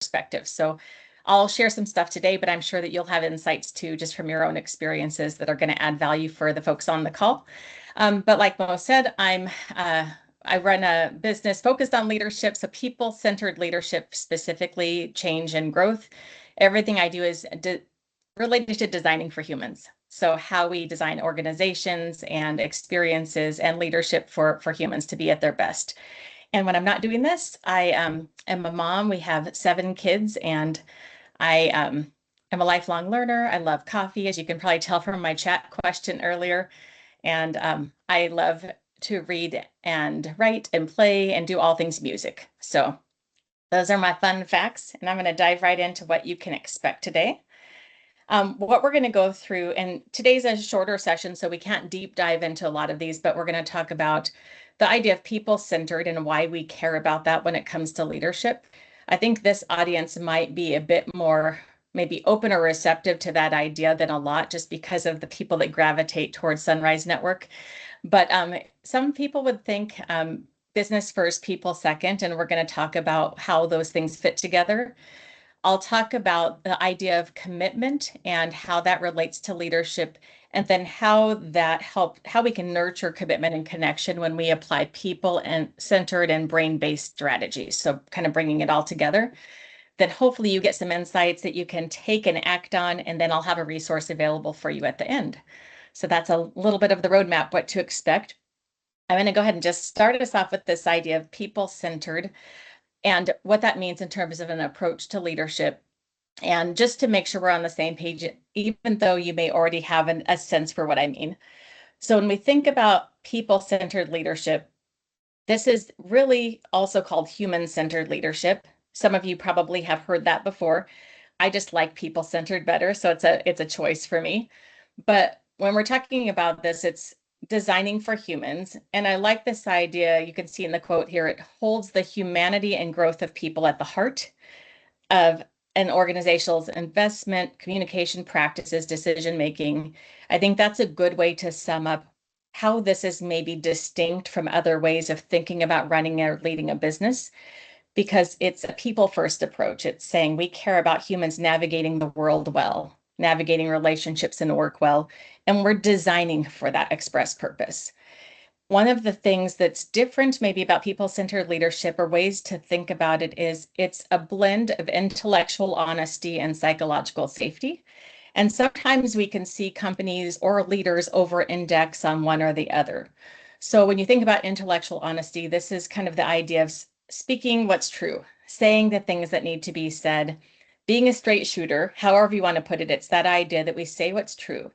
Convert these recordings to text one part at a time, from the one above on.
perspective. So I'll share some stuff today, but I'm sure that you'll have insights too, just from your own experiences that are going to add value for the folks on the call. But like Mo said, I run a business focused on leadership, so people-centered leadership, specifically change and growth. Everything I do is related to designing for humans. So how we design organizations and experiences and leadership for humans to be at their best. And when I'm not doing this, I am a mom. We have 7 kids, and I am a lifelong learner. I love coffee, as you can probably tell from my chat question earlier. And I love to read and write and play and do all things music. So those are my fun facts, and I'm going to dive right into what you can expect today. What we're going to go through, and today's a shorter session, so we can't deep dive into a lot of these, but we're going to talk about the idea of people-centered and why we care about that when it comes to leadership. I think this audience might be a bit more maybe open or receptive to that idea than a lot, just because of the people that gravitate towards Sunrise Network. But some people would think business first, people second, and we're going to talk about how those things fit together. I'll talk about the idea of commitment and how that relates to leadership, and then how we can nurture commitment and connection when we apply people and centered and brain-based strategies. So kind of bringing it all together. Then hopefully you get some insights that you can take and act on, and then I'll have a resource available for you at the end. So that's a little bit of the roadmap, what to expect. I'm going to go ahead and just start us off with this idea of people-centered and what that means in terms of an approach to leadership. And just to make sure we're on the same page, even though you may already have a sense for what I mean. So when we think about people-centered leadership, this is really also called human-centered leadership. Some of you probably have heard that before. I just like people-centered better, so it's a choice for me. But when we're talking about this, it's designing for humans. And I like this idea. You can see in the quote here, it holds the humanity and growth of people at the heart of an organization's investment, communication practices, decision-making. I think that's a good way to sum up how this is maybe distinct from other ways of thinking about running or leading a business, because it's a people-first approach. It's saying we care about humans navigating the world well, navigating relationships and work well, and we're designing for that express purpose. One of the things that's different maybe about people-centered leadership, or ways to think about it, is it's a blend of intellectual honesty and psychological safety. And sometimes we can see companies or leaders over-index on one or the other. So when you think about intellectual honesty, this is kind of the idea of speaking what's true, saying the things that need to be said, being a straight shooter, however you want to put it. It's that idea that we say what's true.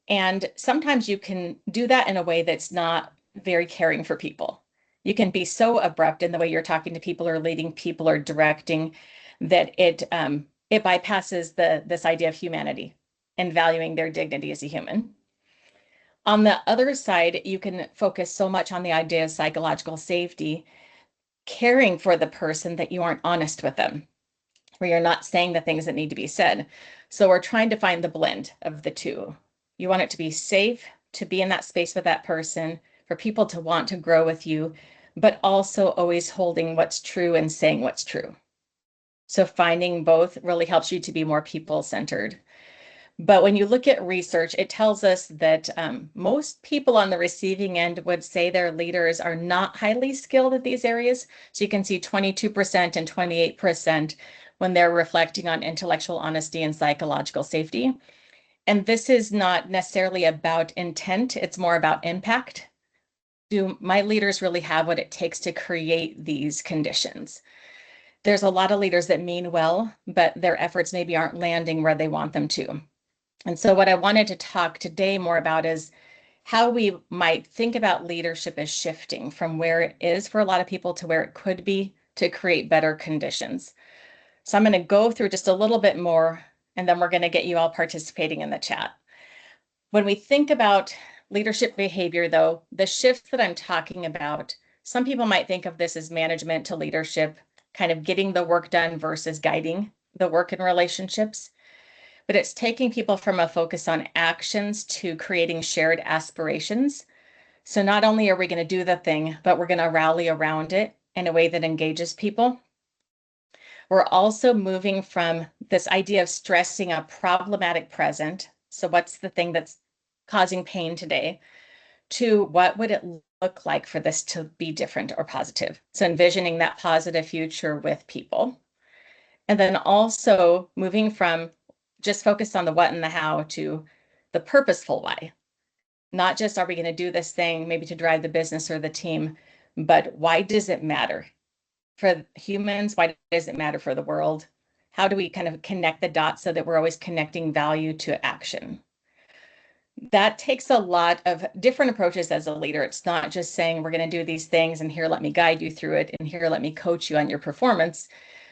And sometimes you can do that in a way that's not very caring for people. You can be so abrupt in the way you're talking to people or leading people or directing that it bypasses this idea of humanity and valuing their dignity as a human. On the other side, you can focus so much on the idea of psychological safety, caring for the person, that you aren't honest with them, where you're not saying the things that need to be said. So we're trying to find the blend of the two. You want it to be safe to be in that space with that person, for people to want to grow with you, but also always holding what's true and saying what's true. So finding both really helps you to be more people-centered. But when you look at research, it tells us that most people on the receiving end would say their leaders are not highly skilled at these areas. So you can see 22% and 28% when they're reflecting on intellectual honesty and psychological safety. And this is not necessarily about intent, it's more about impact. Do my leaders really have what it takes to create these conditions? There's a lot of leaders that mean well, but their efforts maybe aren't landing where they want them to. And so what I wanted to talk today more about is how we might think about leadership as shifting from where it is for a lot of people to where it could be, to create better conditions. So I'm going to go through just a little bit more, and then we're going to get you all participating in the chat. When we think about leadership behavior, though, the shifts that I'm talking about, some people might think of this as management to leadership, kind of getting the work done versus guiding the work in relationships. But it's taking people from a focus on actions to creating shared aspirations. So not only are we going to do the thing, but we're going to rally around it in a way that engages people. We're also moving from this idea of stressing a problematic present. So what's the thing that's causing pain today? To what would it look like for this to be different or positive? So envisioning that positive future with people. And then also moving from just focused on the what and the how to the purposeful why. Not just are we going to do this thing maybe to drive the business or the team, but why does it matter for humans? Why does it matter for the world? How do we kind of connect the dots so that we're always connecting value to action? That takes a lot of different approaches as a leader. It's not just saying we're going to do these things and here, let me guide you through it, and here, let me coach you on your performance.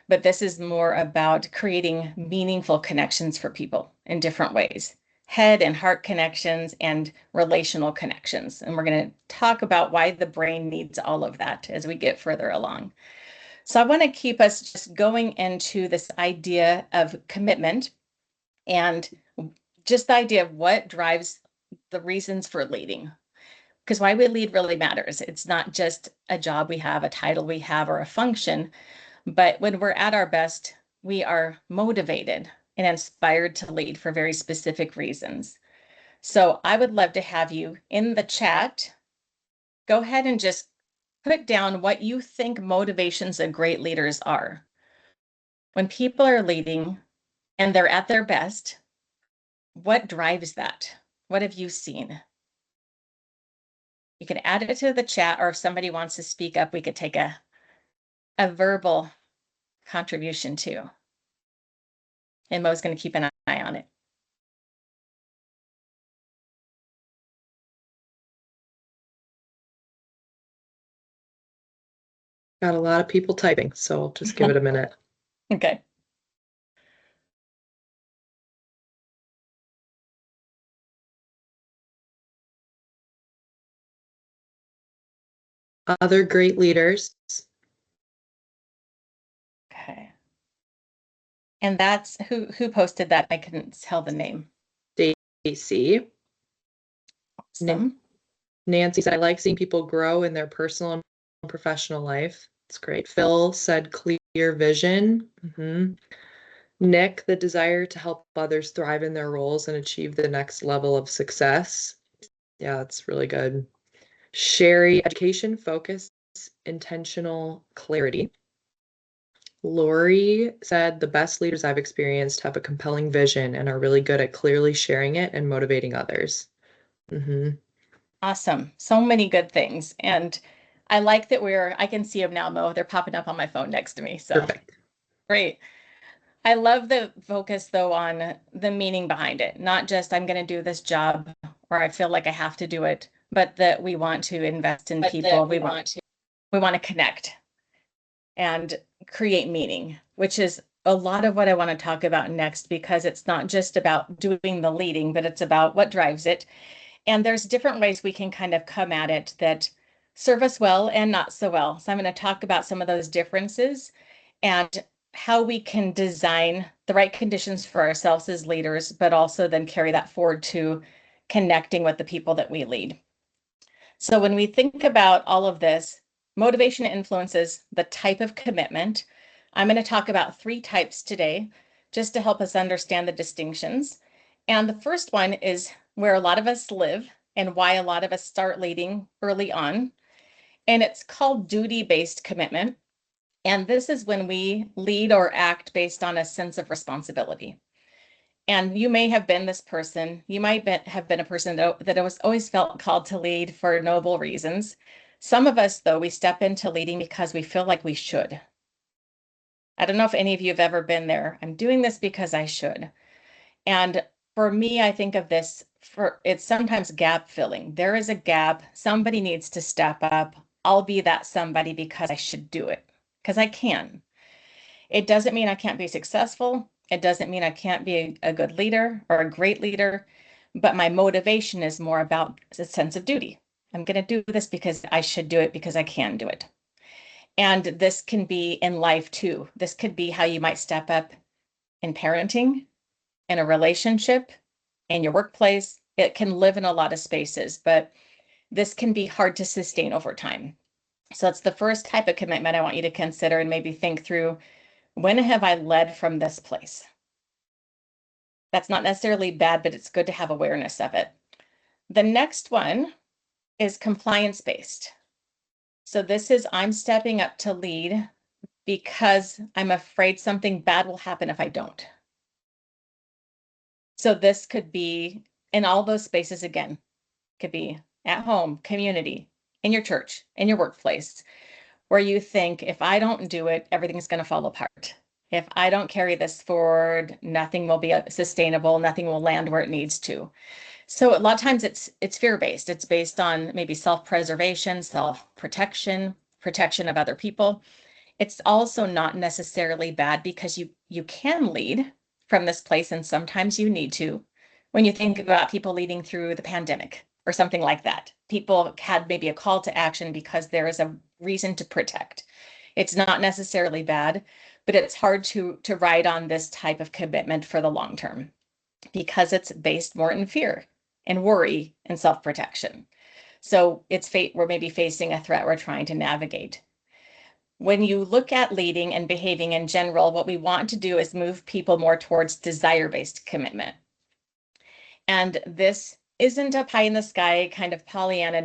But this is more about creating meaningful connections for people in different ways, head and heart connections and relational connections. And we're going to talk about why the brain needs all of that as we get further along. So I want to keep us just going into this idea of commitment and just the idea of what drives the reasons for leading. Because why we lead really matters. It's not just a job we have, a title we have, or a function, but when we're at our best, we are motivated and inspired to lead for very specific reasons. So I would love to have you in the chat. Go ahead and just put down what you think motivations of great leaders are. When people are leading and they're at their best, what drives that? What have you seen? You can add it to the chat, or if somebody wants to speak up, we could take a verbal contribution too. And Mo's going to keep an eye on it. Got a lot of people typing, so I'll just give it a minute. Okay. Other great leaders. Okay. And that's who posted that? I couldn't tell the name. Stacy. Awesome. Nancy said, I like seeing people grow in their personal and professional life. It's great. Phil said, clear vision. Nick, the desire to help others thrive in their roles and achieve the next level of success. Yeah, that's really good. Sherry, education, focus, intentional clarity. Lori said, the best leaders I've experienced have a compelling vision and are really good at clearly sharing it and motivating others. Awesome. So many good things. And I like that I can see them now, Mo. They're popping up on my phone next to me. So Perfect. Great. I love the focus though on the meaning behind it, not just I'm going to do this job or I feel like I have to do it, but that we want to invest in people. We want to connect and create meaning, which is a lot of what I want to talk about next, because it's not just about doing the leading, but it's about what drives it. And there's different ways we can kind of come at it that serve us well and not so well. So I'm going to talk about some of those differences and how we can design the right conditions for ourselves as leaders, but also then carry that forward to connecting with the people that we lead. So when we think about all of this, motivation influences the type of commitment. I'm going to talk about 3 types today, just to help us understand the distinctions. And the first one is where a lot of us live and why a lot of us start leading early on. And it's called duty-based commitment. And this is when we lead or act based on a sense of responsibility. And you may have been this person. You might have been a person that was always felt called to lead for noble reasons. Some of us, though, we step into leading because we feel like we should. I don't know if any of you have ever been there. I'm doing this because I should. And for me, I think of this it's sometimes gap filling. There is a gap. Somebody needs to step up. I'll be that somebody because I should do it, because I can. It doesn't mean I can't be successful. It doesn't mean I can't be a good leader or a great leader, but my motivation is more about a sense of duty. I'm going to do this because I should do it because I can do it. And this can be in life too. This could be how you might step up in parenting, in a relationship, in your workplace. It can live in a lot of spaces, but this can be hard to sustain over time. So it's the first type of commitment I want you to consider and maybe think through. When have I led from this place? That's not necessarily bad, but it's good to have awareness of it. The next one is compliance-based. So this is I'm stepping up to lead because I'm afraid something bad will happen if I don't. So this could be in all those spaces again. Could be at home, community, in your church, in your workplace, where you think if I don't do it, everything's going to fall apart. If I don't carry this forward, nothing will be sustainable, nothing will land where it needs to. So a lot of times it's fear-based. It's based on maybe self-preservation, self-protection, protection of other people. It's also not necessarily bad because you can lead from this place, and sometimes you need to. When you think about people leading through the pandemic or something like that, people had maybe a call to action because there is a reason to protect. It's not necessarily bad, but it's hard to ride on this type of commitment for the long term because it's based more in fear and worry and self-protection. So we're maybe facing a threat we're trying to navigate. When you look at leading and behaving in general, what we want to do is move people more towards desire-based commitment. And this isn't a pie in the sky kind of Pollyanna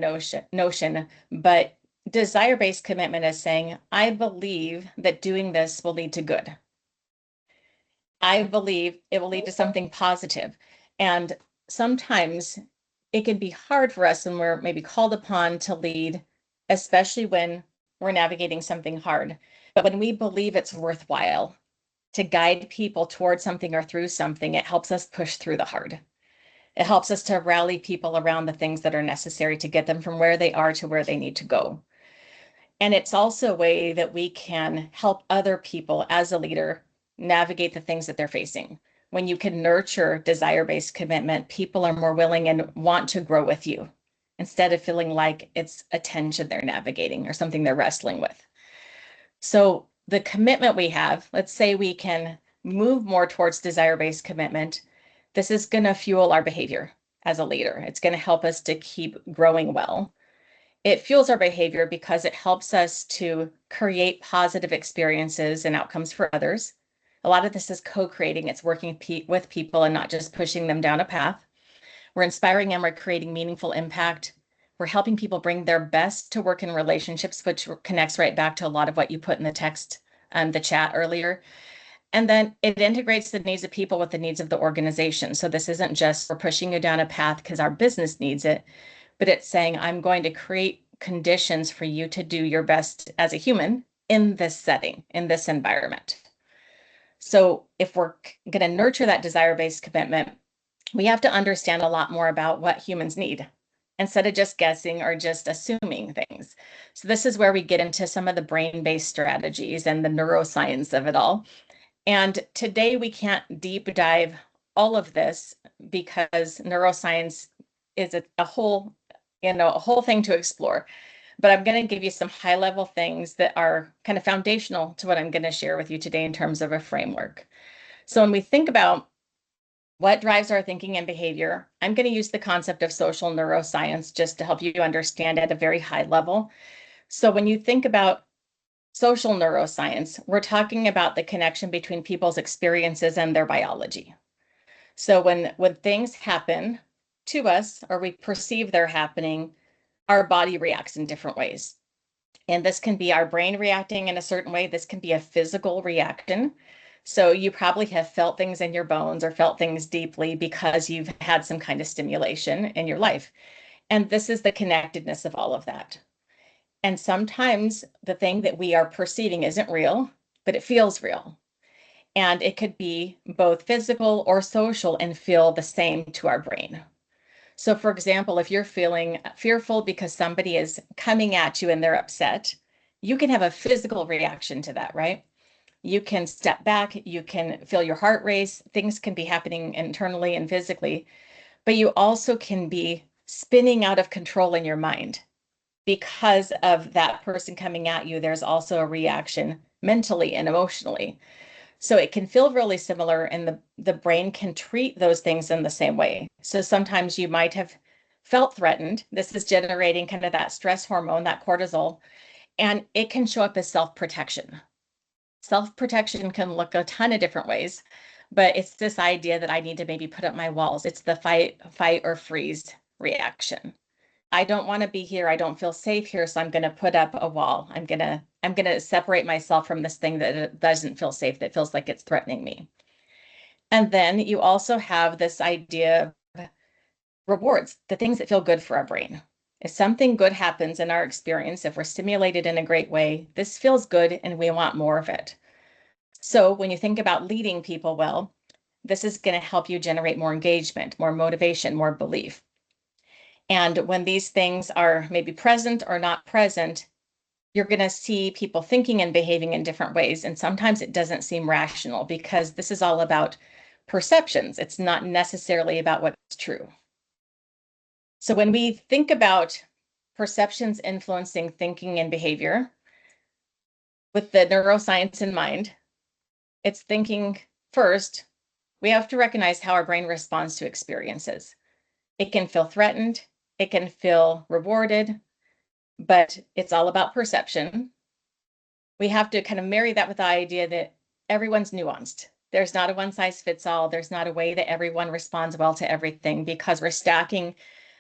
notion, but desire-based commitment is saying, I believe that doing this will lead to good. I believe it will lead to something positive. And sometimes it can be hard for us when we're maybe called upon to lead, especially when we're navigating something hard. But when we believe it's worthwhile to guide people towards something or through something, it helps us push through the hard. It helps us to rally people around the things that are necessary to get them from where they are to where they need to go. And it's also a way that we can help other people as a leader navigate the things that they're facing. When you can nurture desire-based commitment, people are more willing and want to grow with you instead of feeling like it's a tension they're navigating or something they're wrestling with. So the commitment we have, let's say we can move more towards desire-based commitment. This is going to fuel our behavior as a leader. It's going to help us to keep growing well. It fuels our behavior because it helps us to create positive experiences and outcomes for others. A lot of this is co-creating. It's working with people and not just pushing them down a path. We're inspiring them. We're creating meaningful impact. We're helping people bring their best to work in relationships, which connects right back to a lot of what you put in the text, the chat earlier. And then it integrates the needs of people with the needs of the organization. So this isn't just we're pushing you down a path because our business needs it, but it's saying, I'm going to create conditions for you to do your best as a human in this setting, in this environment. So if we're going to nurture that desire-based commitment, we have to understand a lot more about what humans need instead of just guessing or just assuming things. So this is where we get into some of the brain-based strategies and the neuroscience of it all. And today we can't deep dive all of this because neuroscience is a whole thing to explore. But I'm going to give you some high level things that are kind of foundational to what I'm going to share with you today in terms of a framework. So when we think about what drives our thinking and behavior, I'm going to use the concept of social neuroscience just to help you understand at a very high level. So when you think about social neuroscience, we're talking about the connection between people's experiences and their biology. So when things happen to us or we perceive they're happening, our body reacts in different ways. And this can be our brain reacting in a certain way. This can be a physical reaction. So you probably have felt things in your bones or felt things deeply because you've had some kind of stimulation in your life. And this is the connectedness of all of that. And sometimes the thing that we are perceiving isn't real, but it feels real. And it could be both physical or social and feel the same to our brain. So for example, if you're feeling fearful because somebody is coming at you and they're upset, you can have a physical reaction to that, right? You can step back, you can feel your heart race, things can be happening internally and physically, but you also can be spinning out of control in your mind. Because of that person coming at you, there's also a reaction mentally and emotionally. So it can feel really similar, and the brain can treat those things in the same way. So sometimes you might have felt threatened. This is generating kind of that stress hormone, that cortisol, and it can show up as self-protection. Self-protection can look a ton of different ways, but it's this idea that I need to maybe put up my walls. It's the fight or freeze reaction. I don't want to be here. I don't feel safe here, so I'm going to put up a wall. I'm going to separate myself from this thing that doesn't feel safe, that feels like it's threatening me. And then you also have this idea of rewards, the things that feel good for our brain. If something good happens in our experience, if we're stimulated in a great way, this feels good and we want more of it. So when you think about leading people well, this is going to help you generate more engagement, more motivation, more belief. And when these things are maybe present or not present, you're going to see people thinking and behaving in different ways. And sometimes it doesn't seem rational because this is all about perceptions. It's not necessarily about what's true. So when we think about perceptions influencing thinking and behavior, with the neuroscience in mind, it's thinking first, we have to recognize how our brain responds to experiences. It can feel threatened, it can feel rewarded, but it's all about perception. We have to kind of marry that with the idea that everyone's nuanced. There's not a one size fits all. There's not a way that everyone responds well to everything because we're stacking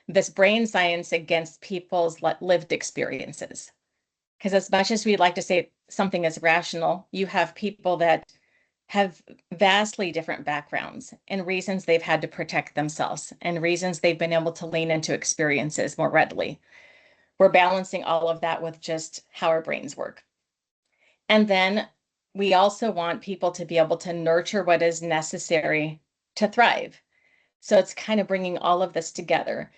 this brain science against people's lived experiences. Because as much as we'd like to say something is rational, you have people that have vastly different backgrounds and reasons they've had to protect themselves and reasons they've been able to lean into experiences more readily. We're balancing all of that with just how our brains work. And then we also want people to be able to nurture what is necessary to thrive. So it's kind of bringing all of this together.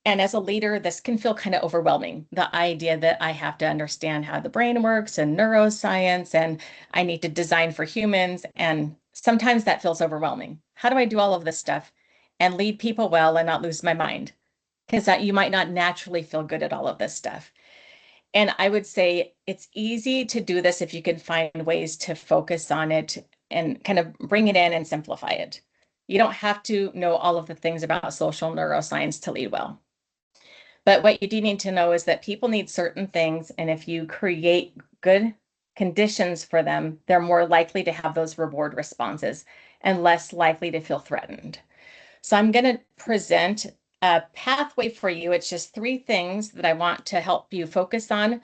And as a leader, this can feel kind of overwhelming. The idea that I have to understand how the brain works and neuroscience, and I need to design for humans. And sometimes that feels overwhelming. How do I do all of this stuff and lead people well and not lose my mind? Because you might not naturally feel good at all of this stuff. And I would say it's easy to do this if you can find ways to focus on it and kind of bring it in and simplify it. You don't have to know all of the things about social neuroscience to lead well. But what you do need to know is that people need certain things, and if you create good conditions for them, they're more likely to have those reward responses and less likely to feel threatened. So I'm going to present a pathway for you. It's just 3 things that I want to help you focus on,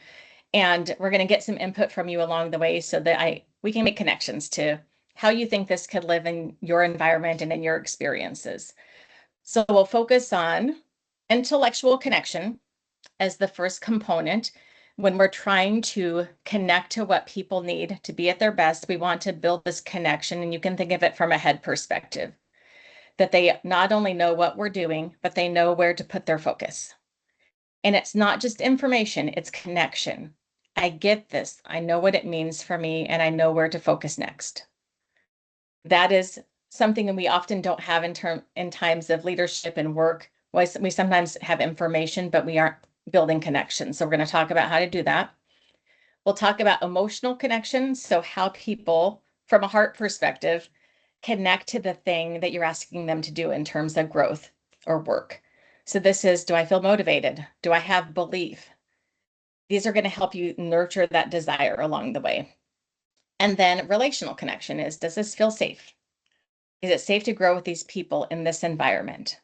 and we're going to get some input from you along the way so that we can make connections to how you think this could live in your environment and in your experiences. So we'll focus on intellectual connection as the first component. When we're trying to connect to what people need to be at their best, we want to build this connection, and you can think of it from a head perspective, that they not only know what we're doing, but they know where to put their focus. And it's not just information, it's connection. I get this. I know what it means for me, and I know where to focus next. That is something that we often don't have in times of leadership and work. We sometimes have information, but we aren't building connections. So we're going to talk about how to do that. We'll talk about emotional connection. So how people, from a heart perspective, connect to the thing that you're asking them to do in terms of growth or work. So this is, do I feel motivated? Do I have belief? These are going to help you nurture that desire along the way. And then relational connection is, does this feel safe? Is it safe to grow with these people in this environment?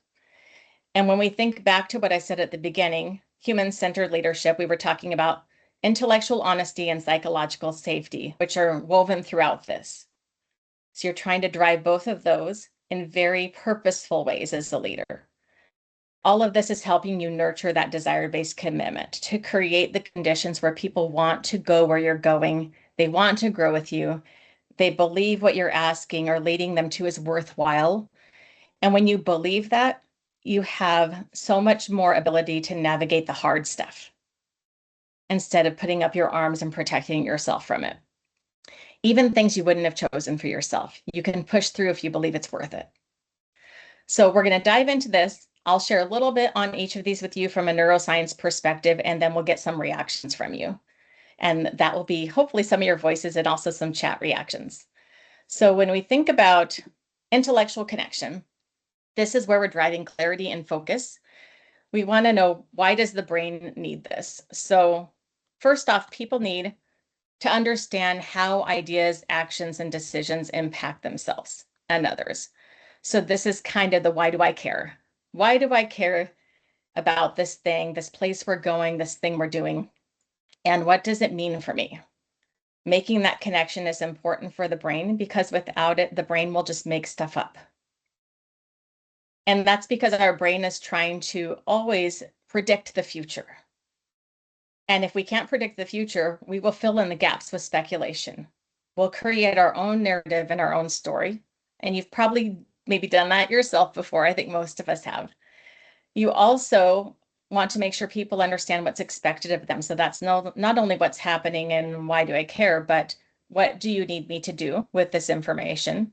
And when we think back to what I said at the beginning, human-centered leadership, we were talking about intellectual honesty and psychological safety, which are woven throughout this. So you're trying to drive both of those in very purposeful ways as a leader. All of this is helping you nurture that desire-based commitment to create the conditions where people want to go where you're going. They want to grow with you. They believe what you're asking or leading them to is worthwhile. And when you believe that, you have so much more ability to navigate the hard stuff instead of putting up your arms and protecting yourself from it. Even things you wouldn't have chosen for yourself, you can push through if you believe it's worth it. So we're going to dive into this. I'll share a little bit on each of these with you from a neuroscience perspective, and then we'll get some reactions from you. And that will be hopefully some of your voices and also some chat reactions. So when we think about intellectual connection, this is where we're driving clarity and focus. We want to know, why does the brain need this? So first off, people need to understand how ideas, actions, and decisions impact themselves and others. So this is kind of the why do I care? Why do I care about this thing, this place we're going, this thing we're doing? And what does it mean for me? Making that connection is important for the brain because without it, the brain will just make stuff up. And that's because our brain is trying to always predict the future. And if we can't predict the future, we will fill in the gaps with speculation. We'll create our own narrative and our own story. And you've probably maybe done that yourself before. I think most of us have. You also want to make sure people understand what's expected of them. So that's not only what's happening and why do I care, but what do you need me to do with this information?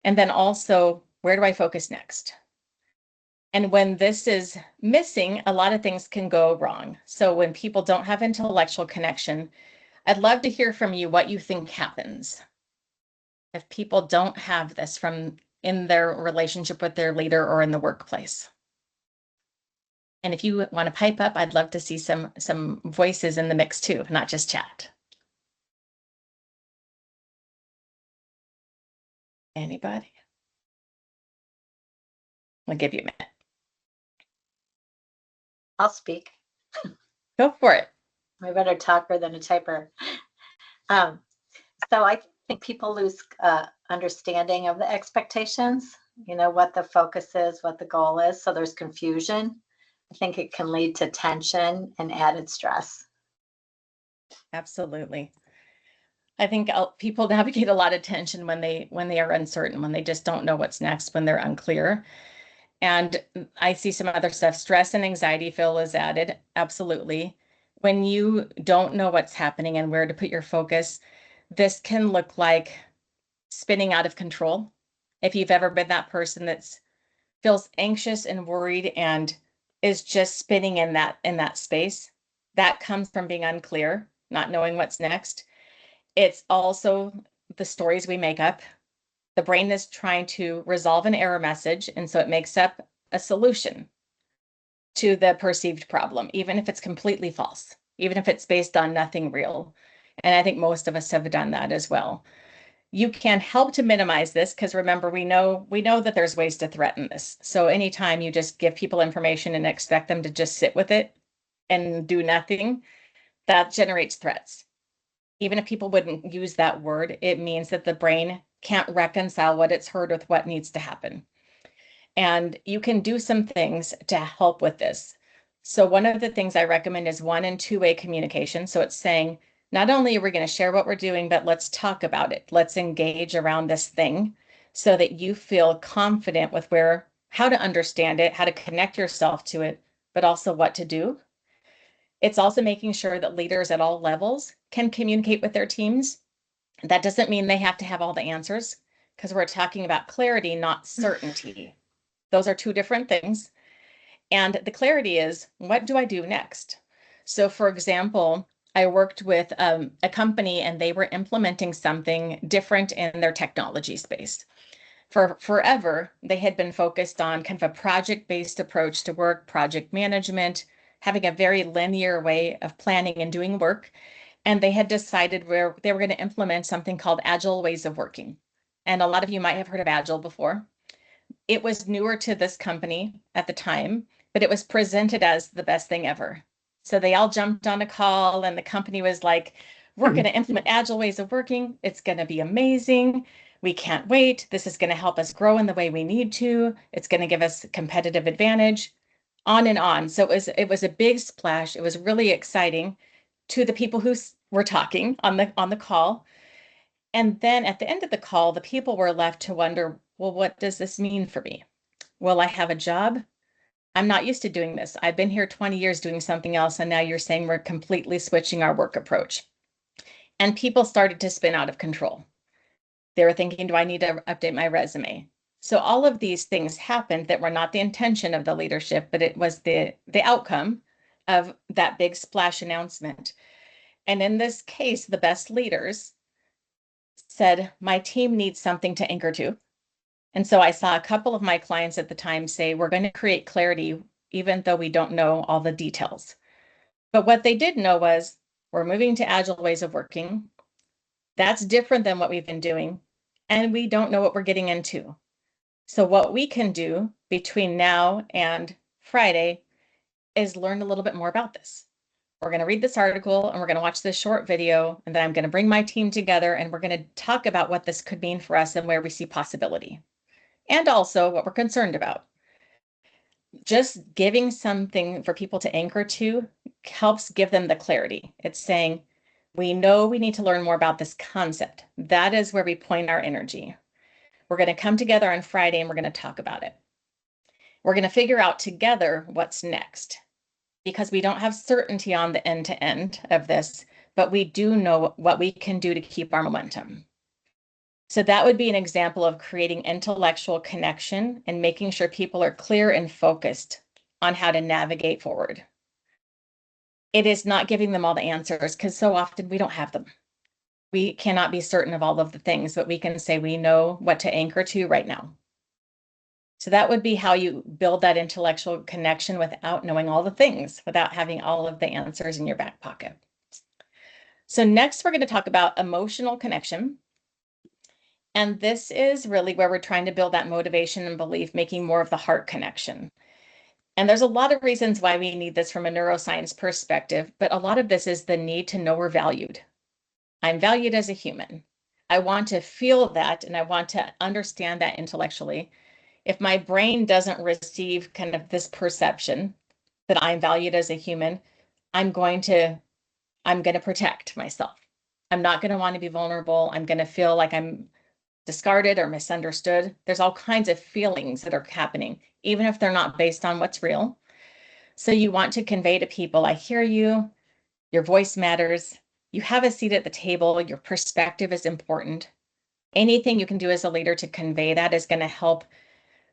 And then also, where do I focus next? And when this is missing, a lot of things can go wrong. So when people don't have intellectual connection, I'd love to hear from you what you think happens if people don't have this from in their relationship with their leader or in the workplace. And if you want to pipe up, I'd love to see some voices in the mix too, not just chat. Anybody? I'll give you a minute. I'll speak. Go for it. I'm a better talker than a typer. So I think people lose understanding of the expectations, what the focus is, what the goal is. So there's confusion. I think it can lead to tension and added stress. Absolutely. I think people navigate a lot of tension when they are uncertain, when they just don't know what's next, when they're unclear. And I see some other stuff. Stress and anxiety, Phil, is added. Absolutely. When you don't know what's happening and where to put your focus, this can look like spinning out of control. If you've ever been that person that feels anxious and worried and is just spinning in that space, that comes from being unclear, not knowing what's next. It's also the stories we make up. The brain is trying to resolve an error message, and so it makes up a solution to the perceived problem, even if it's completely false, even if it's based on nothing real. And I think most of us have done that as well. You can help to minimize this because remember, we know that there's ways to threaten this. So anytime you just give people information and expect them to just sit with it and do nothing, that generates threats. Even if people wouldn't use that word, it means that the brain can't reconcile what it's heard with what needs to happen. And you can do some things to help with this. So one of the things I recommend is 1- and 2-way communication. So it's saying, not only are we going to share what we're doing, but let's talk about it. Let's engage around this thing so that you feel confident with how to understand it, how to connect yourself to it, but also what to do. It's also making sure that leaders at all levels can communicate with their teams. That doesn't mean they have to have all the answers because we're talking about clarity, not certainty. Those are two different things. And the clarity is, what do I do next? So for example, I worked with a company and they were implementing something different in their technology space. For forever, they had been focused on kind of a project-based approach to work, project management, having a very linear way of planning and doing work. And they had decided where they were going to implement something called agile ways of working. And a lot of you might have heard of agile before. It was newer to this company at the time, but it was presented as the best thing ever. So they all jumped on a call and the company was like, we're going to implement agile ways of working. It's going to be amazing. We can't wait. This is going to help us grow in the way we need to. It's going to give us competitive advantage, on and on. So it was a big splash. It was really exciting to the people who were talking on the call. And then at the end of the call, the people were left to wonder, well, what does this mean for me? Will I have a job? I'm not used to doing this. I've been here 20 years doing something else, and now you're saying we're completely switching our work approach. And people started to spin out of control. They were thinking, do I need to update my resume? So all of these things happened that were not the intention of the leadership, but it was the outcome of that big splash announcement. And in this case, the best leaders said, my team needs something to anchor to. And so I saw a couple of my clients at the time say, we're going to create clarity, even though we don't know all the details. But what they did know was We're moving to agile ways of working. That's different than what we've been doing, and we don't know what we're getting into. So what we can do between now and Friday is learn a little bit more about this. We're going to read this article and we're going to watch this short video, and then I'm going to bring my team together and we're going to talk about what this could mean for us and where we see possibility, and also what we're concerned about. Just giving something for people to anchor to helps give them the clarity. It's saying, we know we need to learn more about this concept. That is where we point our energy. We're going to come together on Friday and we're going to talk about it. We're going to figure out together what's next, because we don't have certainty on the end to end of this, but we do know what we can do to keep our momentum. So that would be an example of creating intellectual connection and making sure people are clear and focused on how to navigate forward. It is not giving them all the answers, because so often we don't have them. We cannot be certain of all of the things, but we can say we know what to anchor to right now. So that would be how you build that intellectual connection without knowing all the things, without having all of the answers in your back pocket. So next, we're going to talk about emotional connection. And this is really where we're trying to build that motivation and belief, making more of the heart connection. And there's a lot of reasons why we need this from a neuroscience perspective, but a lot of this is the need to know we're valued. I'm valued as a human. I want to feel that, and I want to understand that intellectually. If my brain doesn't receive kind of this perception that I'm valued as a human, I'm going to protect myself. I'm not going to want to be vulnerable. I'm going to feel like I'm discarded or misunderstood. There's all kinds of feelings that are happening, even if they're not based on what's real. So you want to convey to people, I hear you, your voice matters, you have a seat at the table, your perspective is important. Anything you can do as a leader to convey that is going to help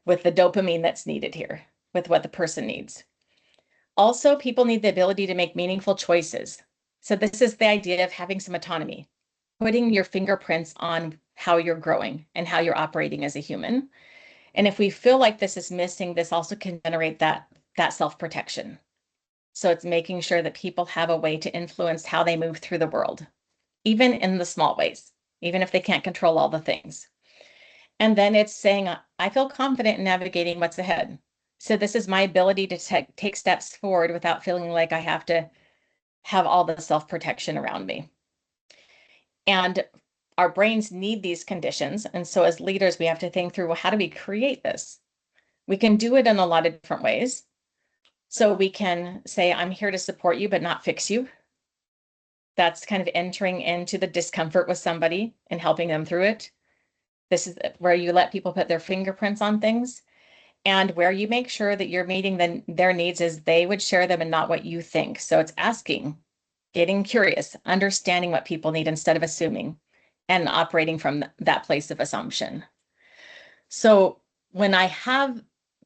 with the dopamine that's needed here, with what the person needs. Also, people need the ability to make meaningful choices. So this is the idea of having some autonomy, putting your fingerprints on how you're growing and how you're operating as a human. And if we feel like this is missing, this also can generate that self-protection. So it's making sure that people have a way to influence how they move through the world, even in the small ways, even if they can't control all the things. And then it's saying, I feel confident in navigating what's ahead. So this is my ability to take steps forward without feeling like I have to have all the self-protection around me. And our brains need these conditions. And so as leaders, we have to think through, well, how do we create this? We can do it in a lot of different ways. So we can say, I'm here to support you, but not fix you. That's kind of entering into the discomfort with somebody and helping them through it. This is where you let people put their fingerprints on things, and where you make sure that you're meeting their needs as they would share them and not what you think. So it's asking, getting curious, understanding what people need instead of assuming, and operating from that place of assumption. So when I have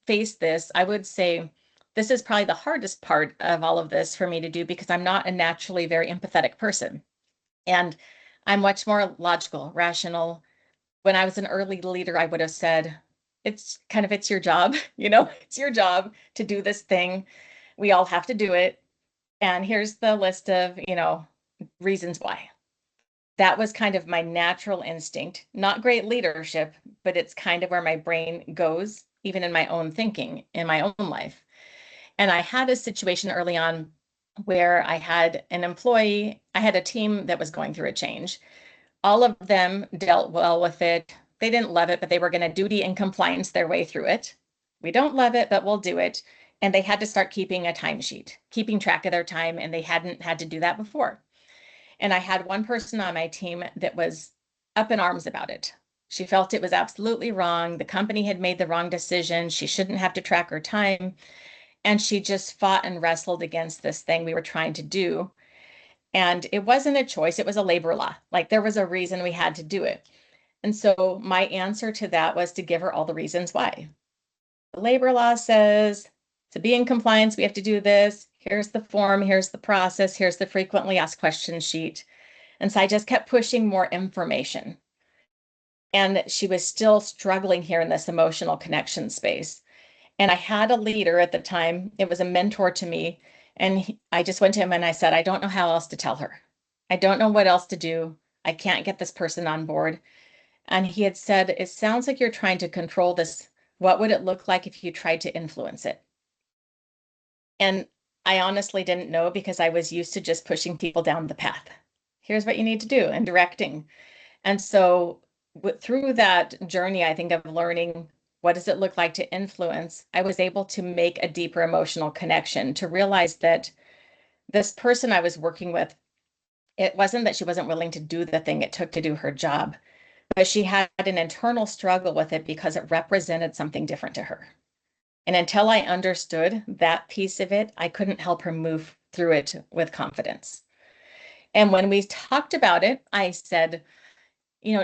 faced this, I would say this is probably the hardest part of all of this for me to do, because I'm not a naturally very empathetic person. And I'm much more logical, rational. When I was an early leader, I would have said, it's your job, it's your job to do this thing. We all have to do it. And here's the list of, reasons why. That was kind of my natural instinct, not great leadership, but it's kind of where my brain goes, even in my own thinking, in my own life. And I had a situation early on where I had an employee, I had a team that was going through a change. All of them dealt well with it. They didn't love it, but they were going to duty and compliance their way through it. We don't love it, but we'll do it. And they had to start keeping a timesheet, keeping track of their time, and they hadn't had to do that before. And I had one person on my team that was up in arms about it. She felt it was absolutely wrong. The company had made the wrong decision. She shouldn't have to track her time. And she just fought and wrestled against this thing we were trying to do. And it wasn't a choice, it was a labor law. Like, there was a reason we had to do it. And so my answer to that was to give her all the reasons why. The labor law says to be in compliance, we have to do this. Here's the form, here's the process, here's the frequently asked questions sheet. And so I just kept pushing more information. And she was still struggling here in this emotional connection space. And I had a leader at the time, it was a mentor to me, And I just went to him and I said, I don't know how else to tell her. I don't know what else to do. I can't get this person on board. And he had said, it sounds like you're trying to control this. What would it look like if you tried to influence it? And I honestly didn't know because I was used to just pushing people down the path. Here's what you need to do and directing. And so through that journey, I think of learning what does it look like to influence, I was able to make a deeper emotional connection to realize that this person I was working with, it wasn't that she wasn't willing to do the thing it took to do her job, but she had an internal struggle with it because it represented something different to her. And until I understood that piece of it, I couldn't help her move through it with confidence. And when we talked about it, I said,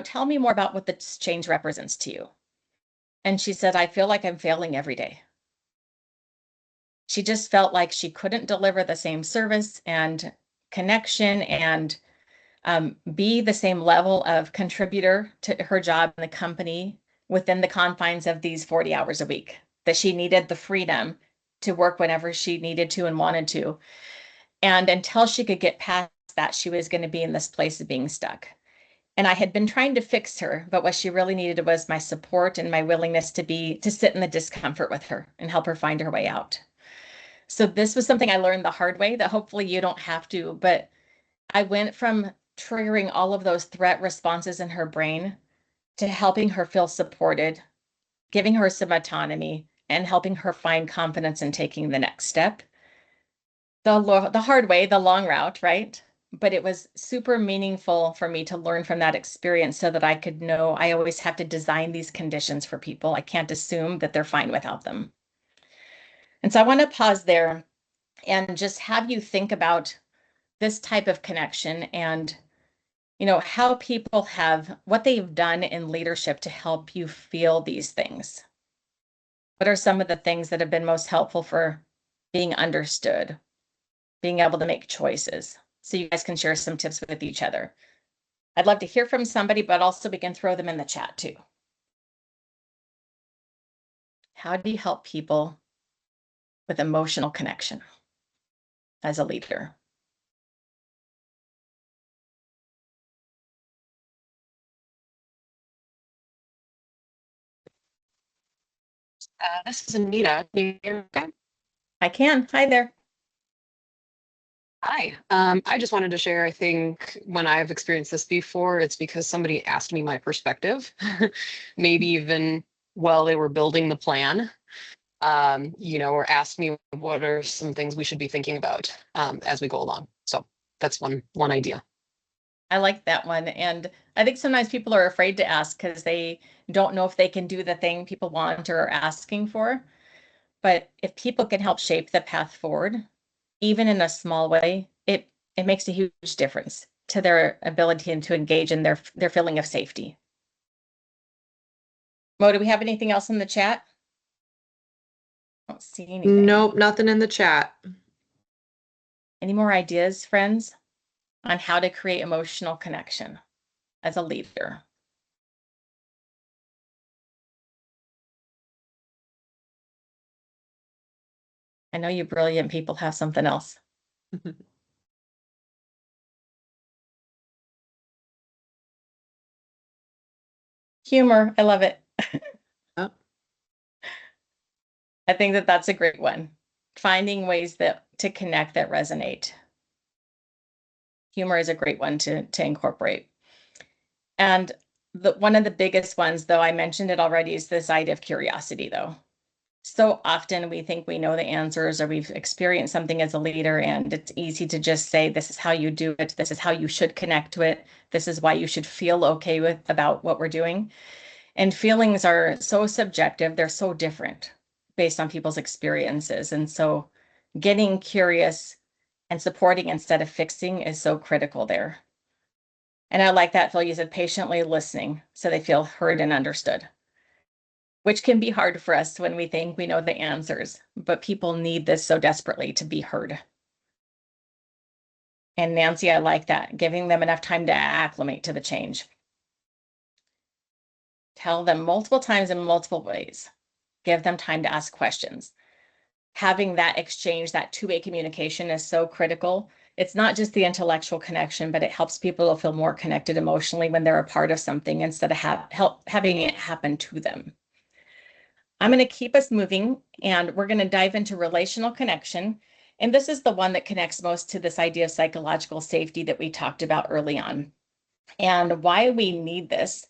tell me more about what this change represents to you. And she said, I feel like I'm failing every day. She just felt like she couldn't deliver the same service and connection and be the same level of contributor to her job in the company within the confines of these 40 hours a week, that she needed the freedom to work whenever she needed to and wanted to. And until she could get past that, she was going to be in this place of being stuck. And I had been trying to fix her, but what she really needed was my support and my willingness to sit in the discomfort with her and help her find her way out. So this was something I learned the hard way that hopefully you don't have to, but I went from triggering all of those threat responses in her brain to helping her feel supported, giving her some autonomy, and helping her find confidence in taking the next step. The hard way, the long route, right? But it was super meaningful for me to learn from that experience so that I could know I always have to design these conditions for people. I can't assume that they're fine without them. And so I want to pause there and just have you think about this type of connection and how people have what they've done in leadership to help you feel these things. What are some of the things that have been most helpful for being understood, being able to make choices? So you guys can share some tips with each other. I'd love to hear from somebody, but also we can throw them in the chat too. How do you help people with emotional connection as a leader? This is Anita. Can you hear me okay? I can. Hi there. Hi. I just wanted to share, I think when I've experienced this before, it's because somebody asked me my perspective, maybe even while they were building the plan, or asked me what are some things we should be thinking about as we go along. So that's one idea. I like that one. And I think sometimes people are afraid to ask because they don't know if they can do the thing people want or are asking for. But if people can help shape the path forward, even in a small way, it makes a huge difference to their ability and to engage in their feeling of safety. Mo, do we have anything else in the chat? I don't see anything. Nope, nothing in the chat. Any more ideas, friends, on how to create emotional connection as a leader? I know you brilliant people have something else. Humor, I love it. Oh. I think that that's a great one. Finding ways to connect that resonate. Humor is a great one to incorporate. And one of the biggest ones, though I mentioned it already, is this idea of curiosity, though. So often we think we know the answers or we've experienced something as a leader, and it's easy to just say, this is how you do it. This is how you should connect to it. This is why you should feel okay about what we're doing. And feelings are so subjective. They're so different based on people's experiences. And so getting curious and supporting instead of fixing is so critical there. And I like that, Phil, you said patiently listening so they feel heard and understood, which can be hard for us when we think we know the answers, but people need this so desperately to be heard. And Nancy, I like that, giving them enough time to acclimate to the change. Tell them multiple times in multiple ways. Give them time to ask questions. having that exchange, that two-way communication is so critical. It's not just the intellectual connection, but it helps people to feel more connected emotionally when they're a part of something instead of having it happen to them. I'm going to keep us moving, and we're going to dive into relational connection. And this is the one that connects most to this idea of psychological safety that we talked about early on. And why we need this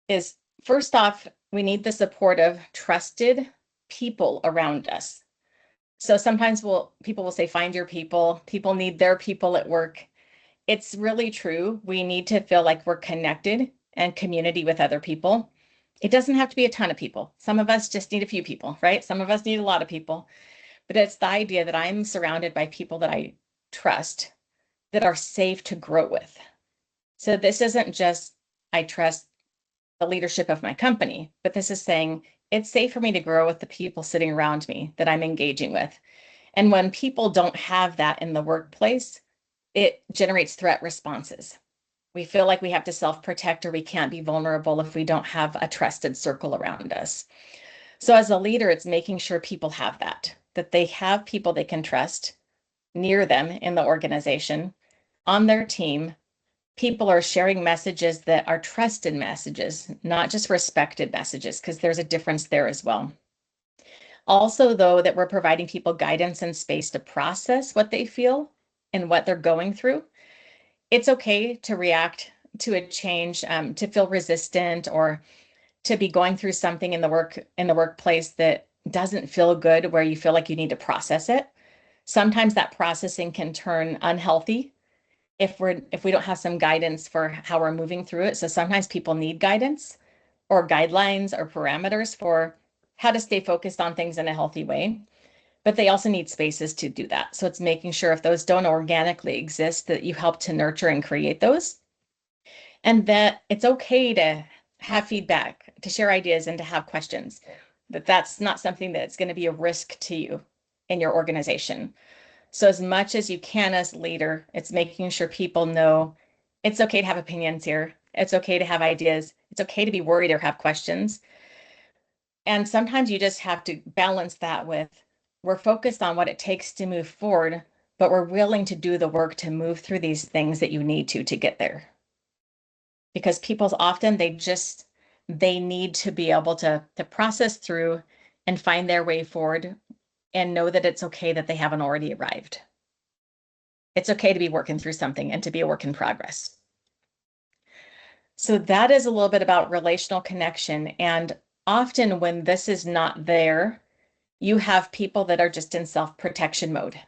is, first off, we need the support of trusted people around us. So sometimes people will say, find your people. People need their people at work. It's really true. We need to feel like we're connected and community with other people. It doesn't have to be a ton of people. Some of us just need a few people, right? Some of us need a lot of people. But it's the idea that I'm surrounded by people that I trust, that are safe to grow with. So this isn't just, I trust the leadership of my company, but this is saying it's safe for me to grow with the people sitting around me that I'm engaging with. And when people don't have that in the workplace, it generates threat responses. We feel like we have to self-protect, or we can't be vulnerable if we don't have a trusted circle around us. So as a leader, it's making sure people have that they have people they can trust near them in the organization, on their team. People are sharing messages that are trusted messages, not just respected messages, because there's a difference there as well. Also, though, that we're providing people guidance and space to process what they feel and what they're going through. It's okay to react to a change, to feel resistant, or to be going through something in the workplace that doesn't feel good, where you feel like you need to process it. Sometimes that processing can turn unhealthy if we don't have some guidance for how we're moving through it. So sometimes people need guidance or guidelines or parameters for how to stay focused on things in a healthy way. But they also need spaces to do that. So it's making sure if those don't organically exist, that you help to nurture and create those. And that it's okay to have feedback, to share ideas, and to have questions. That's not something that's going to be a risk to you in your organization. So as much as you can as a leader, it's making sure people know it's okay to have opinions here. It's okay to have ideas. It's okay to be worried or have questions. And sometimes you just have to balance that with, we're focused on what it takes to move forward, but we're willing to do the work to move through these things that you need to get there. Because people's often, they need to be able to process through and find their way forward and know that it's okay that they haven't already arrived. It's okay to be working through something and to be a work in progress. So that is a little bit about relational connection. And often when this is not there, you have people that are just in self-protection mode.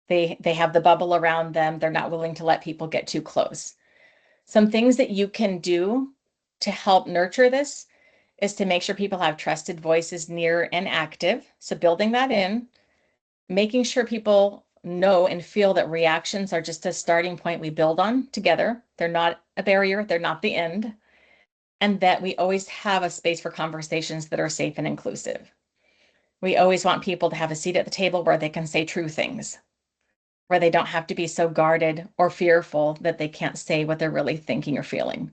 They have the bubble around them. They're not willing to let people get too close. Some things that you can do to help nurture this is to make sure people have trusted voices near and active. So building that in, making sure people know and feel that reactions are just a starting point we build on together. They're not a barrier, they're not the end. And that we always have a space for conversations that are safe and inclusive. We always want people to have a seat at the table where they can say true things, where they don't have to be so guarded or fearful that they can't say what they're really thinking or feeling.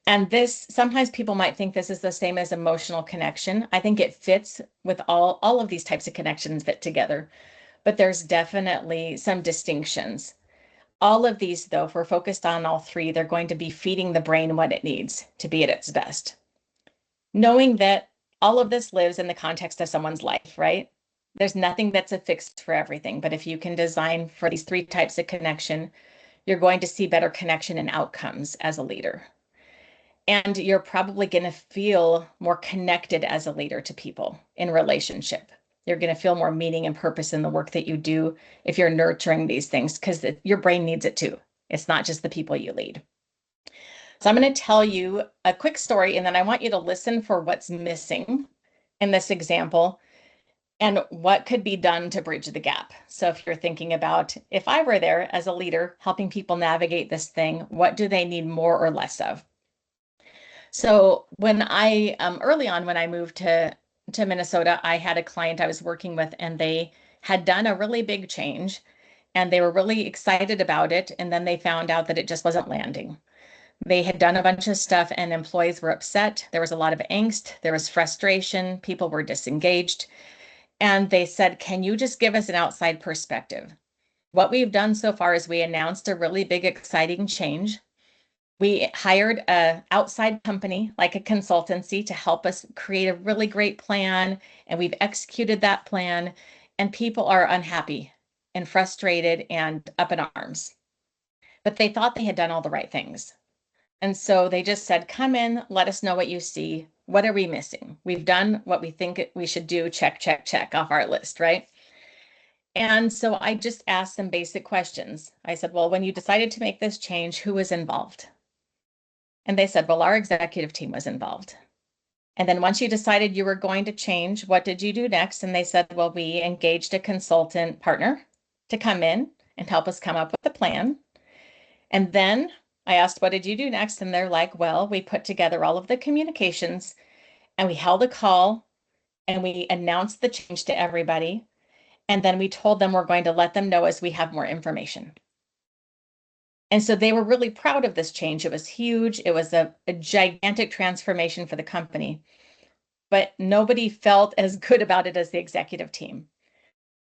And this, sometimes people might think this is the same as emotional connection. I think it fits with all of these types of connections fit together, but there's definitely some distinctions. All of these, though, if we're focused on all three, they're going to be feeding the brain what it needs to be at its best. Knowing that all of this lives in the context of someone's life, right? There's nothing that's a fix for everything, but if you can design for these three types of connection, you're going to see better connection and outcomes as a leader. And you're probably going to feel more connected as a leader to people in relationship. You're going to feel more meaning and purpose in the work that you do if you're nurturing these things, because your brain needs it too. It's not just the people you lead. So I'm going to tell you a quick story, and then I want you to listen for what's missing in this example and what could be done to bridge the gap. So if you're thinking about, if I were there as a leader helping people navigate this thing, what do they need more or less of? So when I, early on, when I moved to Minnesota, I had a client I was working with, and they had done a really big change, and they were really excited about it. And then they found out that it just wasn't landing. They had done a bunch of stuff, and employees were upset. There was a lot of angst. There was frustration. People were disengaged. And they said, can you just give us an outside perspective? What we've done so far is we announced a really big, exciting change. We hired a outside company, like a consultancy, to help us create a really great plan, and we've executed that plan, and people are unhappy and frustrated and up in arms. But they thought they had done all the right things. And so they just said, come in, let us know what you see. What are we missing? We've done what we think we should do. Check, check, check off our list, right? And so I just asked some basic questions. I said, well, when you decided to make this change, who was involved? And they said, well, our executive team was involved. And then once you decided you were going to change, what did you do next? And they said, well, we engaged a consultant partner to come in and help us come up with a plan. And then I asked, what did you do next? And they're like, well, we put together all of the communications and we held a call and we announced the change to everybody. And then we told them we're going to let them know as we have more information. And so they were really proud of this change. It was huge. It was a gigantic transformation for the company, but nobody felt as good about it as the executive team.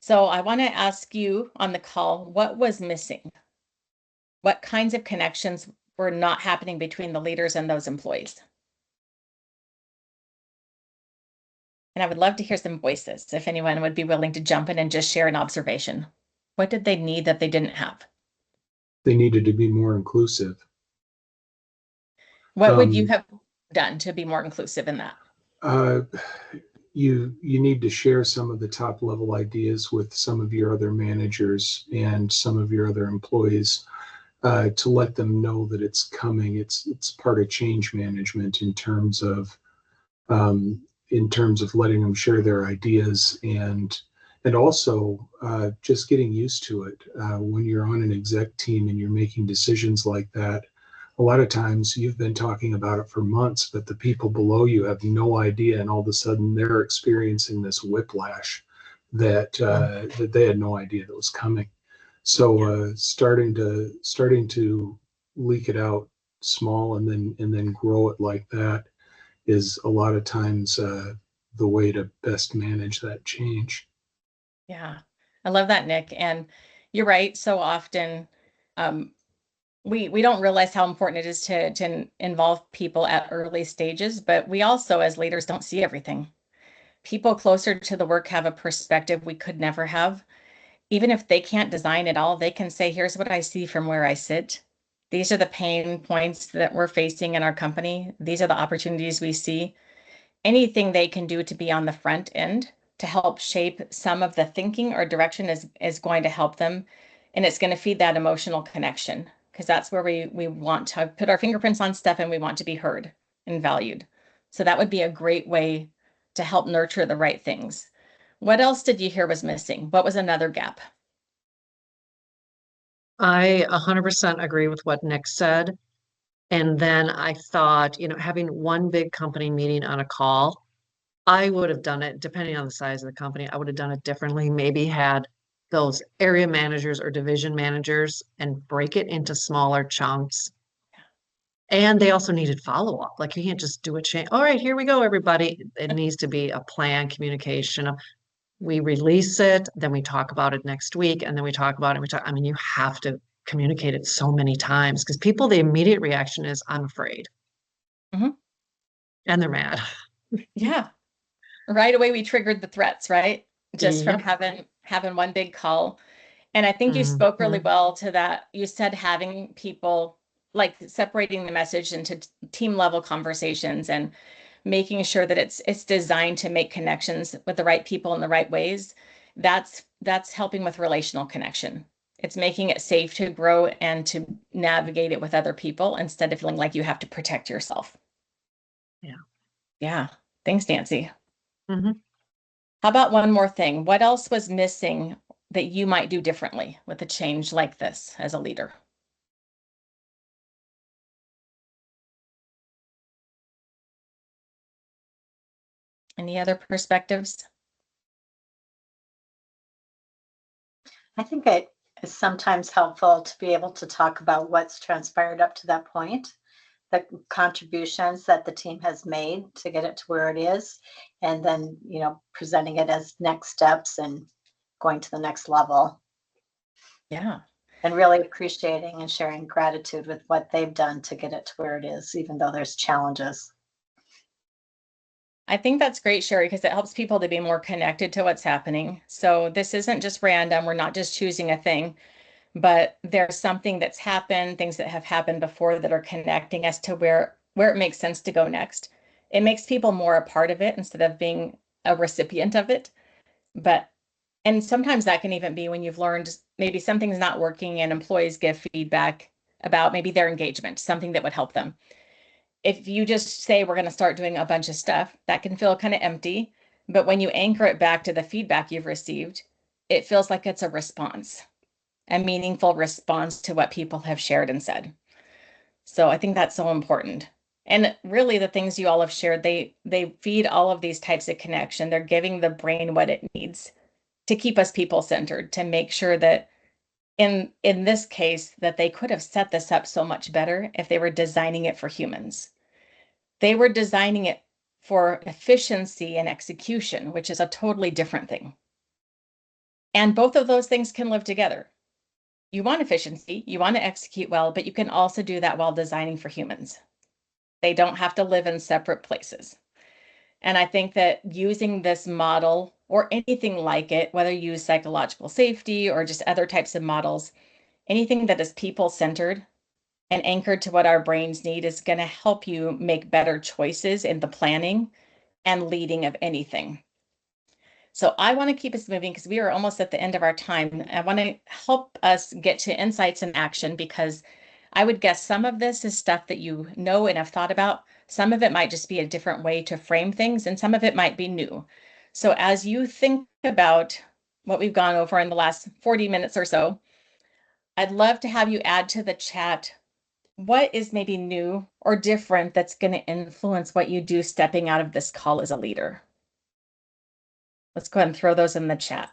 So I want to ask you on the call, what was missing? What kinds of connections were not happening between the leaders and those employees? And I would love to hear some voices if anyone would be willing to jump in and just share an observation. What did they need that they didn't have? They needed to be more inclusive. What would you Um, have done to be more inclusive in that? Uh, you need to share some of the top level ideas with some of your other managers and some of your other employees to let them know that it's coming. It's part of change management um, in terms of letting them share their ideas and also just getting used to it. When you're on an exec team and you're making decisions like that, a lot of times you've been talking about it for months, but the people below you have no idea, and all of a sudden they're experiencing this whiplash that that they had no idea that was coming. So starting to leak it out small and then grow it like that is a lot of times the way to best manage that change. Yeah, I love that, Nick. And you're right. So often, um, we don't realize how important it is to involve people at early stages, but we also, as leaders, don't see everything. People closer to the work have a perspective we could never have. Even if they can't design it all, they can say, here's what I see from where I sit. These are the pain points that we're facing in our company. These are the opportunities we see. Anything they can do to be on the front end to help shape some of the thinking or direction is going to help them. And it's going to feed that emotional connection because that's where we want to put our fingerprints on stuff and we want to be heard and valued. So that would be a great way to help nurture the right things. What else did you hear was missing? What was another gap? I 100% agree with what Nick said. And then I thought, having one big company meeting on a call, I would have done it, depending on the size of the company, I would have done it differently. Maybe had those area managers or division managers and break it into smaller chunks. And they also needed follow-up. Like you can't just do a change. All right, here we go, everybody. It needs to be a plan, communication. We release it, then we talk about it next week, and then we talk about it. I mean, you have to communicate it so many times because people, the immediate reaction is, I'm afraid. Mhm. And they're mad. Yeah. Right away we triggered the threats, right? Just from Yep. having one big call. And I think you spoke really Mhm. well to that. You said having people like separating the message into team level conversations and making sure that it's designed to make connections with the right people in the right ways. That's helping with relational connection. It's making it safe to grow and to navigate it with other people instead of feeling like you have to protect yourself. Yeah. Yeah. Thanks, Nancy. Mhm. How about one more thing? What else was missing that you might do differently with a change like this as a leader? Any other perspectives? I think it is sometimes helpful to be able to talk about what's transpired up to that point. the contributions that the team has made to get it to where it is, and then, presenting it as next steps and going to the next level, Yeah. and really appreciating and sharing gratitude with what they've done to get it to where it is, even though there's challenges. I think that's great, Sherry, because it helps people to be more connected to what's happening. So this isn't just random. We're not just choosing a thing, but there's something that's happened, things that have happened before that are connecting us to where it makes sense to go next. It makes people more a part of it instead of being a recipient of it. And sometimes that can even be when you've learned maybe something's not working and employees give feedback about maybe their engagement, something that would help them. If you just say we're going to start doing a bunch of stuff, that can feel kind of empty. But when you anchor it back to the feedback you've received, it feels like it's a response, a meaningful response to what people have shared and said. So I think that's so important. And really the things you all have shared, they feed all of these types of connection. They're giving the brain what it needs to keep us people centered, to make sure that in this case that they could have set this up so much better if they were designing it for humans. They were designing it for efficiency and execution, which is a totally different thing. And both of those things can live together. You want efficiency, you want to execute well, but you can also do that while designing for humans. They don't have to live in separate places. And I think that using this model or anything like it, whether you use psychological safety or just other types of models, anything that is people-centered and anchored to what our brains need is going to help you make better choices in the planning and leading of anything. So I want to keep us moving because we are almost at the end of our time. I want to help us get to insights and action, because I would guess some of this is stuff that you know and have thought about. Some of it might just be a different way to frame things, and some of it might be new. So as you think about what we've gone over in the last 40 minutes or so, I'd love to have you add to the chat what is maybe new or different that's going to influence what you do stepping out of this call as a leader. Let's go ahead and throw those in the chat.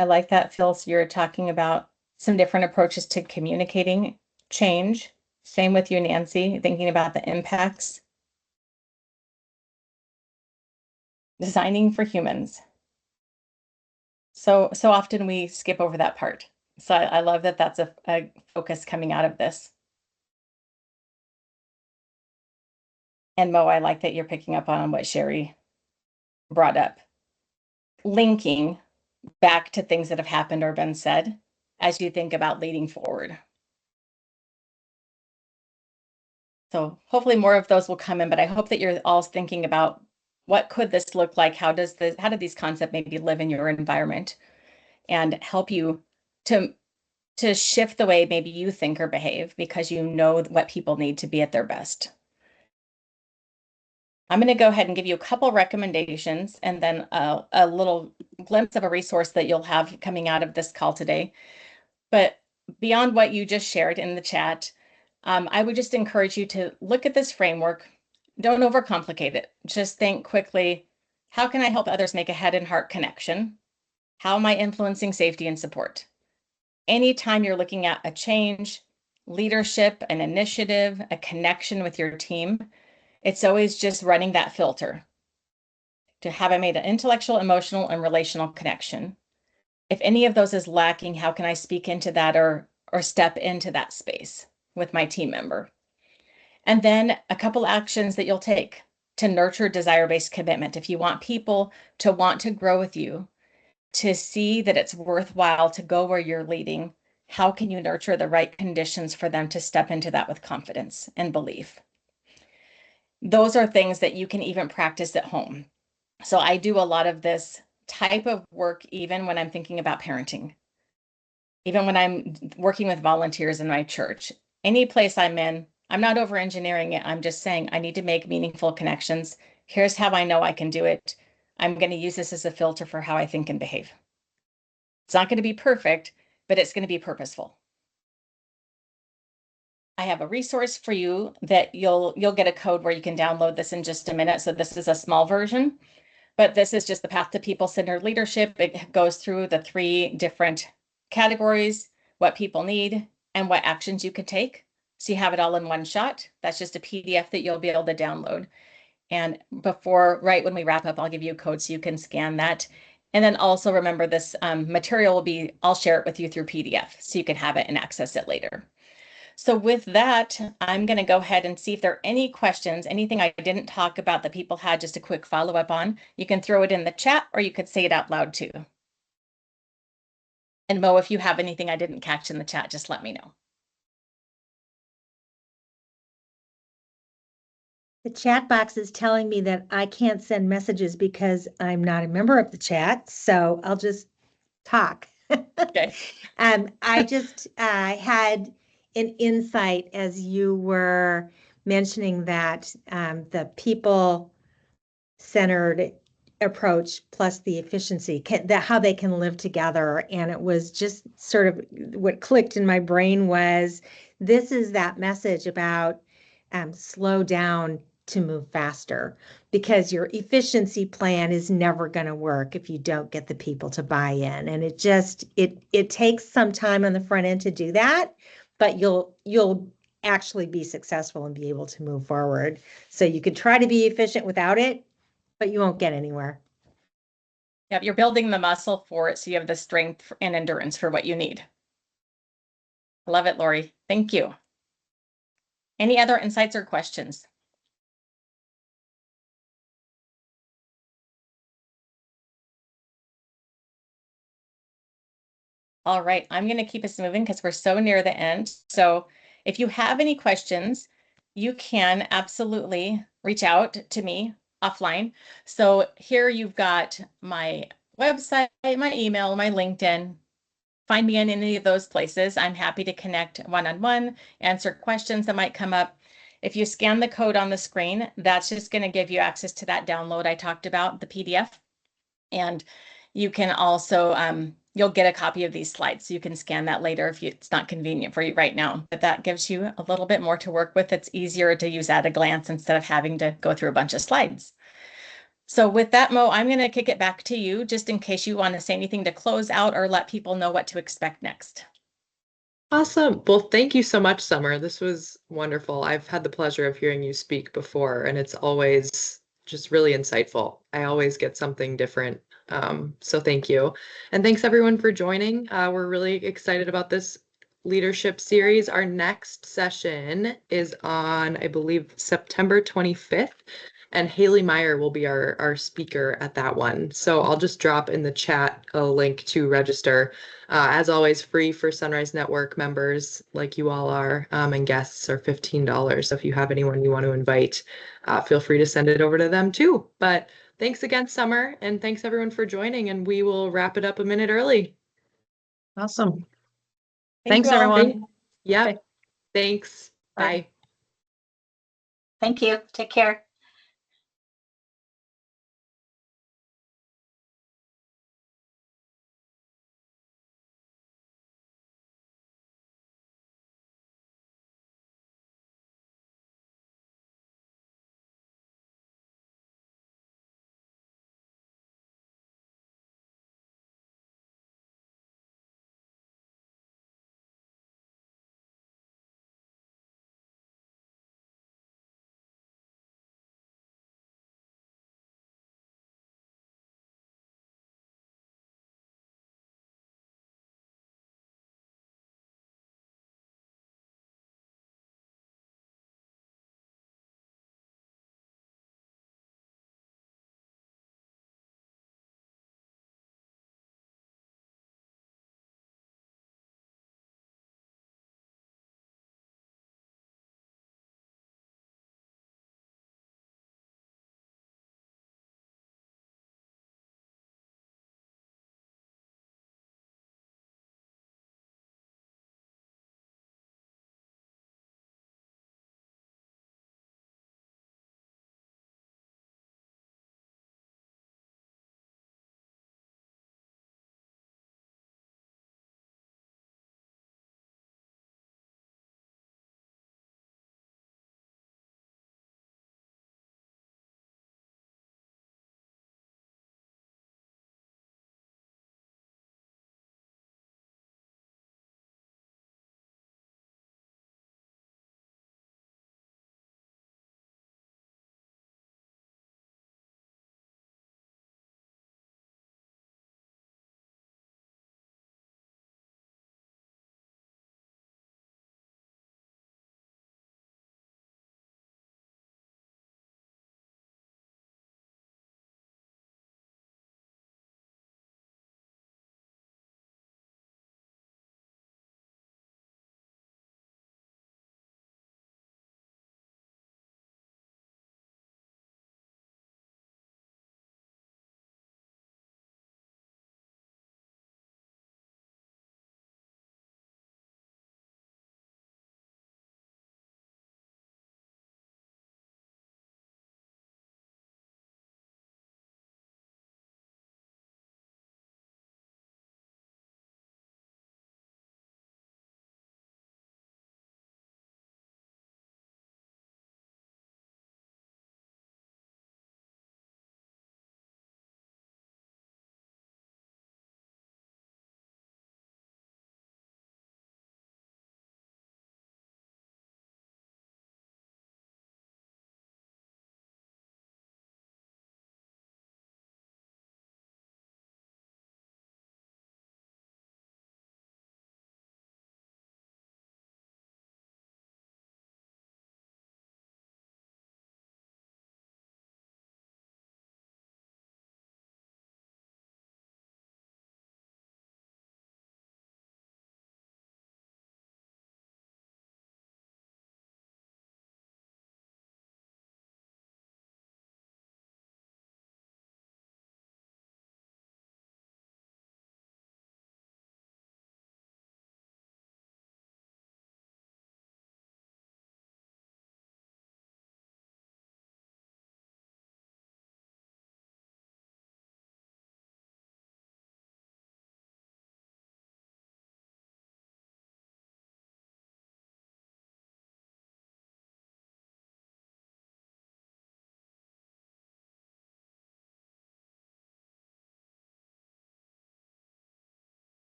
I like that, Phil. So you're talking about some different approaches to communicating change. Same with you, Nancy, thinking about the impacts. Designing for humans. So often we skip over that part. So I love that that's a focus coming out of this. And Mo, I like that you're picking up on what Sherry brought up. Linking back to things that have happened or been said as you think about leading forward. So hopefully more of those will come in, but I hope that you're all thinking about what could this look like? How do these concepts maybe live in your environment and help you to shift the way maybe you think or behave, because you know what people need to be at their best. I'm going to go ahead and give you a couple recommendations and then a little glimpse of a resource that you'll have coming out of this call today. But beyond what you just shared in the chat, I would just encourage you to look at this framework. Don't overcomplicate it. Just think quickly, how can I help others make a head and heart connection? How am I influencing safety and support? Anytime you're looking at a change, leadership, an initiative, a connection with your team, it's always just running that filter. Have I made an intellectual, emotional, and relational connection? If any of those is lacking, how can I speak into that or step into that space with my team member? And then a couple actions that you'll take. to nurture desire-based commitment. If you want people to want to grow with you, to see that it's worthwhile to go where you're leading, how can you nurture the right conditions for them to step into that with confidence and belief? Those are things that you can even practice at home. So I do a lot of this type of work even when I'm thinking about parenting. Even when I'm working with volunteers in my church, any place I'm in, I'm not over engineering it. I'm just saying I need to make meaningful connections. Here's how I know I can do it. I'm going to use this as a filter for how I think and behave. It's not going to be perfect, but it's going to be purposeful. I have a resource for you that you'll get a code where you can download this in just a minute. So this is a small version, but this is just the path to people-centered leadership. It goes through the 3 different categories, what people need, and what actions you could take. So you have it all in one shot. That's just a PDF that you'll be able to download. And right when we wrap up, I'll give you a code so you can scan that. And then also remember this material I'll share it with you through PDF so you can have it and access it later. So with that, I'm going to go ahead and see if there are any questions, anything I didn't talk about that people had just a quick follow-up on. You can throw it in the chat or you could say it out loud too. And Mo, if you have anything I didn't catch in the chat, just let me know. The chat box is telling me that I can't send messages because I'm not a member of the chat, so I'll just talk. Okay. I just had an insight as you were mentioning that the people-centered approach plus the efficiency, how they can live together. And it was just sort of what clicked in my brain was, this is that message about slow down to move faster, because your efficiency plan is never going to work if you don't get the people to buy in. And it takes some time on the front end to do that, but you'll actually be successful and be able to move forward. So you could try to be efficient without it, but you won't get anywhere. Yep, you're building the muscle for it, so you have the strength and endurance for what you need. Love it, Lori. Thank you. Any other insights or questions? All right, I'm going to keep us moving because we're so near the end. So if you have any questions, you can absolutely reach out to me offline. So here you've got my website, my email, my LinkedIn. Find me in any of those places. I'm happy to connect one-on-one, answer questions that might come up. If you scan the code on the screen, that's just going to give you access to that download I talked about, the PDF. And you can also, you'll get a copy of these slides, so you can scan that later if it's not convenient for you right now. But that gives you a little bit more to work with. It's easier to use at a glance instead of having to go through a bunch of slides. So with that, Mo, I'm going to kick it back to you just in case you want to say anything to close out or let people know what to expect next. Awesome. Well, thank you so much, Summer. This was wonderful. I've had the pleasure of hearing you speak before, and it's always just really insightful. I always get something different. So thank you. And thanks everyone for joining. We're really excited about this leadership series. Our next session is on, I believe, September 25th. And Haley Meyer will be our speaker at that one. So I'll just drop in the chat a link to register. As always, free for Sunrise Network members like you all are, and guests are $15. So if you have anyone you want to invite, feel free to send it over to them too. But thanks again, Summer, and thanks everyone for joining, and we will wrap it up a minute early. Awesome. Thank Thanks, you all. everyone. Yeah, Okay. thanks. Bye. Bye. Thank you. Take care.